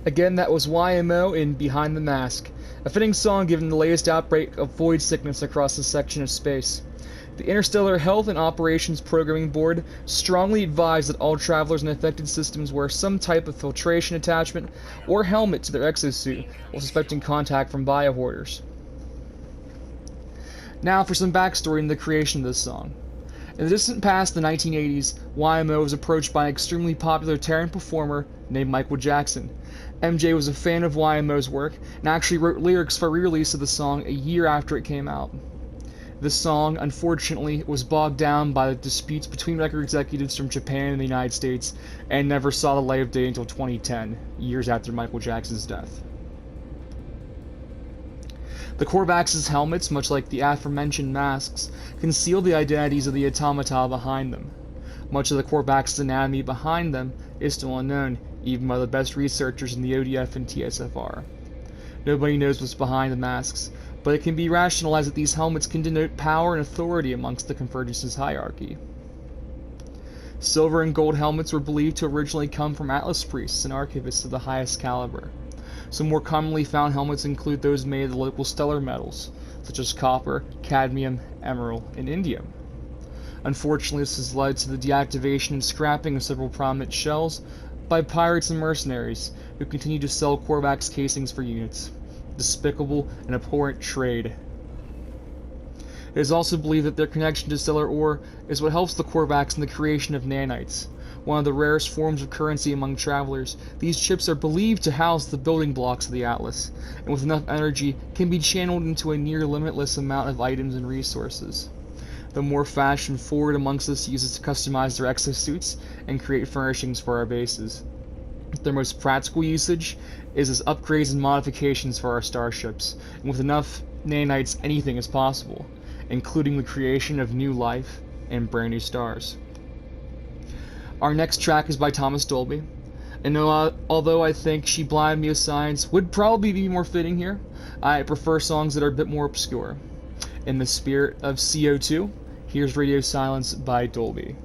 Again, that was YMO in Behind the Mask, a fitting song given the latest outbreak of void sickness across the section of space. The Interstellar Health and Operations Programming Board strongly advised that all travelers in affected systems wear some type of filtration attachment or helmet to their exosuit while suspecting contact from biohoarders. Now for some backstory in the creation of this song. In the distant past, the 1980s, YMO was approached by an extremely popular Terran performer named Michael Jackson. MJ was a fan of YMO's work and actually wrote lyrics for re-release of the song a year after it came out. This song, unfortunately, was bogged down by the disputes between record executives from Japan and the United States and never saw the light of day until 2010, years after Michael Jackson's death. The Korvax's helmets, much like the aforementioned masks, conceal the identities of the automata behind them. Much of the Korvax's anatomy behind them is still unknown, even by the best researchers in the ODF and TSFR. Nobody knows what's behind the masks, but it can be rationalized that these helmets can denote power and authority amongst the Convergence's hierarchy. Silver and gold helmets were believed to originally come from Atlas priests and archivists of the highest caliber. Some more commonly found helmets include those made of the local stellar metals, such as copper, cadmium, emerald, and indium. Unfortunately, this has led to the deactivation and scrapping of several prominent shells by pirates and mercenaries who continue to sell Korvax casings for units. Despicable and abhorrent trade. It is also believed that their connection to stellar ore is what helps the Korvax in the creation of nanites, one of the rarest forms of currency among travelers. These chips are believed to house the building blocks of the Atlas, and with enough energy can be channeled into a near limitless amount of items and resources. The more fashion-forward amongst us use it to customize their exosuits and create furnishings for our bases. Their most practical usage is as upgrades and modifications for our starships, and with enough nanites anything is possible, including the creation of new life and brand new stars. Our next track is by Thomas Dolby, and although I think She Blinded Me with Science would probably be more fitting here, I prefer songs that are a bit more obscure. In the spirit of SEOTU, here's Radio Silence by Dolby.